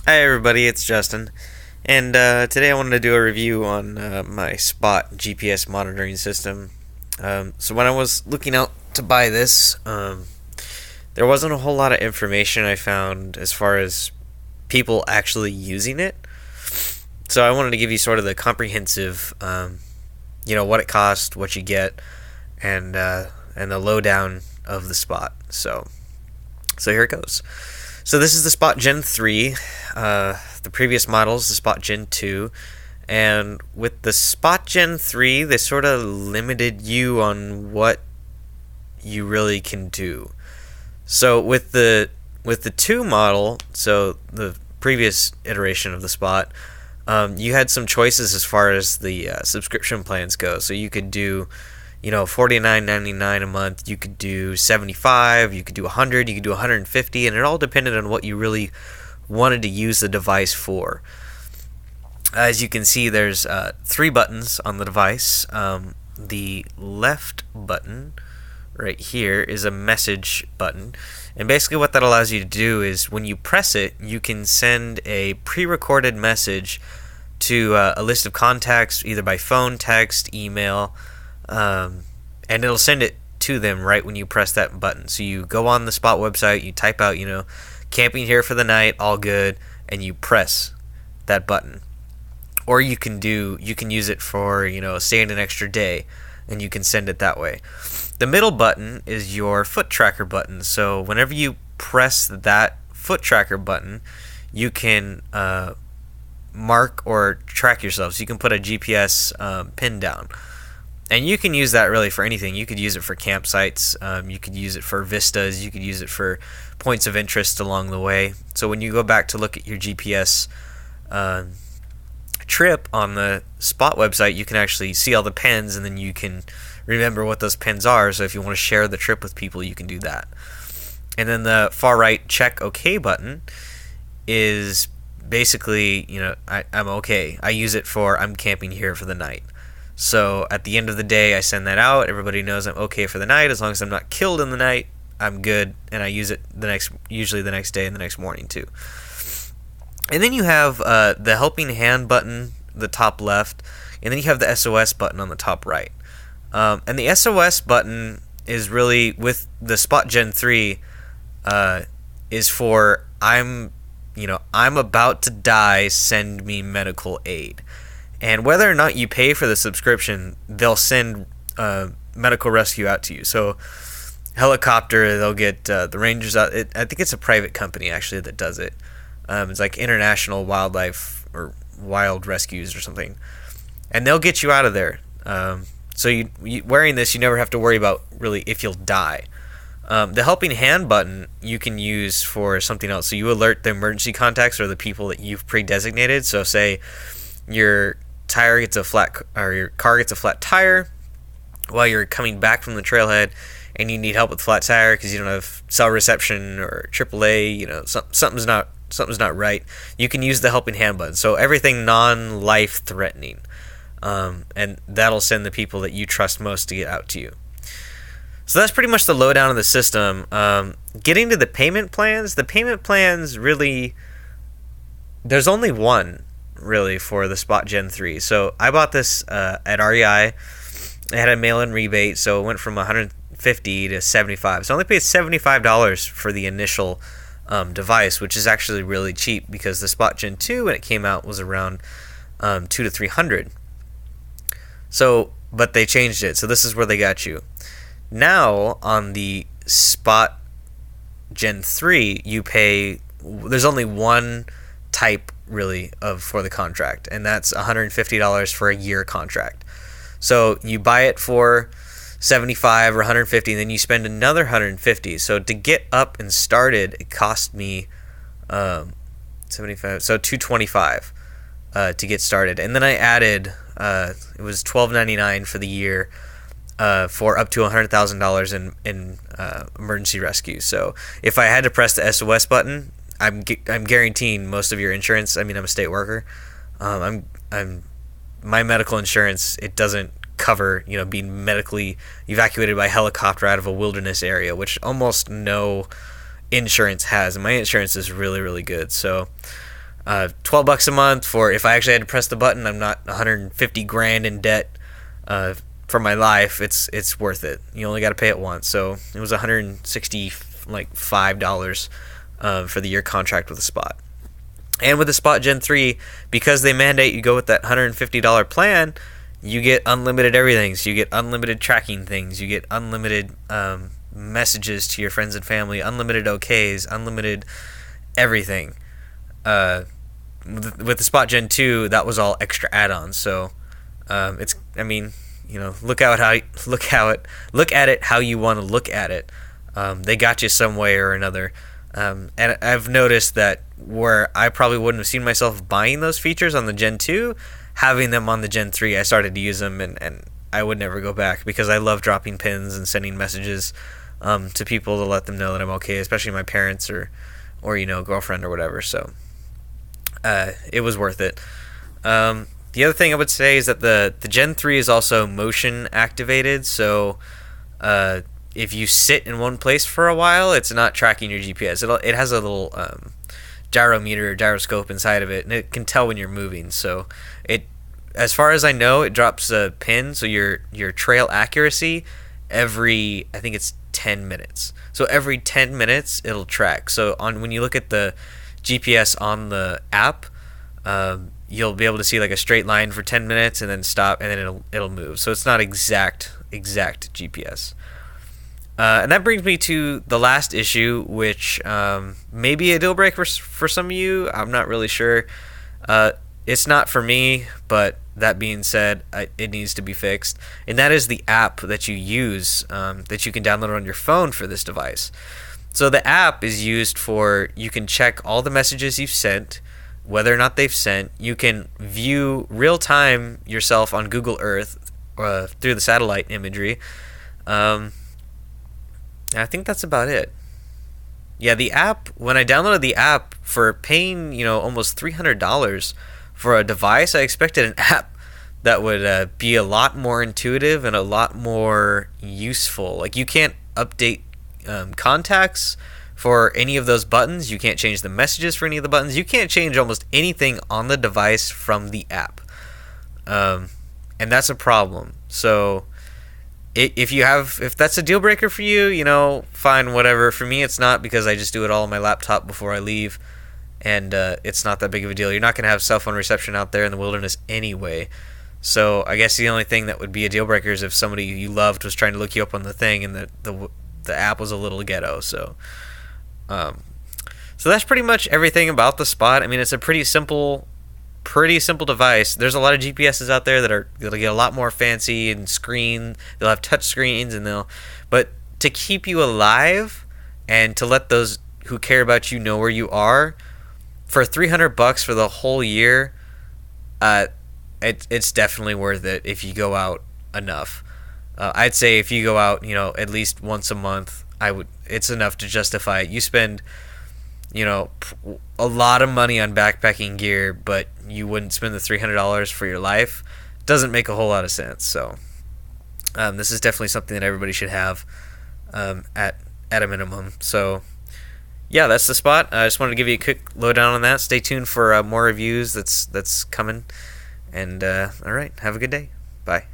Hi everybody, it's Justin, and today I wanted to do a review on my Spot GPS monitoring system. So when I was looking out to buy this, there wasn't a whole lot of information I found as far as people actually using it. So I wanted to give you sort of the comprehensive, what it costs, what you get, and the lowdown of the Spot. So here it goes. So this is the Spot Gen 3. The previous models, the Spot Gen 2. And with the Spot Gen 3, they sort of limited you on what you really can do. So with the 2 model, so the previous iteration of the Spot, you had some choices as far as the subscription plans go. So you could do $49.99 a month. You could do 75. You could do 100. You could do 150, and it all depended on what you really wanted to use the device for. As you can see, there's 3 buttons on the device. The left button right here is a message button, and basically what that allows you to do is when you press it, you can send a pre-recorded message to a list of contacts, either by phone, text, email. And it'll send it to them right when you press that button. So you go on the Spot website, you type out, camping here for the night, all good, and you press that button. Or you can use it for, staying an extra day, and you can send it that way. The middle button is your foot tracker button. So whenever you press that foot tracker button, you can mark or track yourself. So you can put a GPS pin down. And you can use that really for anything. You could use it for campsites. You could use it for vistas. You could use it for points of interest along the way. So when you go back to look at your GPS trip on the Spot website, you can actually see all the pins, and then you can remember what those pins are. So if you want to share the trip with people, you can do that. And then the far right check OK button is basically, I'm okay. I use it for I'm camping here for the night. So at the end of the day, I send that out. Everybody knows I'm okay for the night. As long as I'm not killed in the night, I'm good. And I use it usually the next day and the next morning too. And then you have the helping hand button, the top left, and then you have the SOS button on the top right. And the SOS button is really, with the Spot Gen 3, is for I'm about to die. Send me medical aid. And whether or not you pay for the subscription, they'll send medical rescue out to you. So helicopter, they'll get the Rangers out. I think it's a private company actually that does it. It's like International Wildlife or Wild Rescues or something, and they'll get you out of there. So you wearing this, you never have to worry about really if you'll die. The helping hand button you can use for something else. So you alert the emergency contacts or the people that you've pre-designated. So say your car gets a flat tire while you're coming back from the trailhead, and you need help with flat tire because you don't have cell reception or AAA. Something's not right. You can use the helping hand button. So everything non-life threatening, and that'll send the people that you trust most to get out to you. So that's pretty much the lowdown of the system. Getting to the payment plans really, there's only one really for the Spot Gen 3. So I bought this at REI. It had a mail-in rebate, so it went from $150 to $75. So I only paid $75 for the initial device, which is actually really cheap because the Spot Gen 2 when it came out was around $200 to $300. So, but they changed it. So this is where they got you. Now on the Spot Gen 3, you pay. There's only one type really for the contract, and that's $150 for a year contract. So you buy it for $75 or $150, and then you spend another $150. So to get up and started, it cost me $75, so $225 to get started, and then I added it was $12.99 for the year for up to $100,000 in emergency rescue. So if I had to press the SOS button, I'm guaranteeing most of your insurance. I mean, I'm a state worker. My medical insurance, it doesn't cover being medically evacuated by helicopter out of a wilderness area, which almost no insurance has, and my insurance is really, really good. So $12 a month for if I actually had to press the button. I'm not 150 grand in debt for my life. It's worth it. You only got to pay it once, so it was $165 for the year contract with the Spot. And with the Spot Gen 3, because they mandate you go with that $150 plan, you get unlimited everything. So you get unlimited tracking things, you get unlimited messages to your friends and family, unlimited OKs, unlimited everything. With the Spot Gen 2, that was all extra add-ons. So it's, I mean, you know, look at it how you want to look at it. They got you some way or another. And I've noticed that where I probably wouldn't have seen myself buying those features on the Gen 2, having them on the Gen 3, I started to use them, and I would never go back because I love dropping pins and sending messages to people to let them know that I'm okay, especially my parents or you know, girlfriend or whatever. So it was worth it. The other thing I would say is that the Gen 3 is also motion activated, so if you sit in one place for a while, it's not tracking your GPS. It has a little gyroscope inside of it, and it can tell when you're moving. So it, as far as I know, it drops a pin, so your trail accuracy every, I think it's 10 minutes. So every 10 minutes it'll track. So when you look at the GPS on the app, you'll be able to see like a straight line for 10 minutes and then stop, and then it'll move. So it's not exact GPS. And that brings me to the last issue, which may be a deal breaker for some of you. I'm not really sure. It's not for me, but that being said, it needs to be fixed. And that is the app that you use, that you can download on your phone for this device. So the app is used for, you can check all the messages you've sent, whether or not they've sent. You can view real time yourself on Google Earth through the satellite imagery. I think that's about it. Yeah, the app, when I downloaded the app, for paying, you know, almost $300 for a device, I expected an app that would be a lot more intuitive and a lot more useful. Like, you can't update contacts for any of those buttons. You can't change the messages for any of the buttons. You can't change almost anything on the device from the app. And that's a problem. So if that's a deal breaker for you, you know, fine, whatever. For me, it's not, because I just do it all on my laptop before I leave, and it's not that big of a deal. You're not going to have cell phone reception out there in the wilderness anyway. So I guess the only thing that would be a deal breaker is if somebody you loved was trying to look you up on the thing and the app was a little ghetto. So that's pretty much everything about the Spot. I mean, it's a pretty simple device. There's a lot of GPSs out there that'll get a lot more fancy and screen. They'll have touch screens, but to keep you alive and to let those who care about you know where you are, for $300 for the whole year, it's definitely worth it if you go out enough. I'd say if you go out, you know, at least once a month, it's enough to justify it. You spend, you know, a lot of money on backpacking gear, but you wouldn't spend the $300 for your life. Doesn't make a whole lot of sense. So this is definitely something that everybody should have at a minimum. So yeah, that's the Spot. I just wanted to give you a quick lowdown on that. Stay tuned for more reviews that's coming. And all right, have a good day. Bye.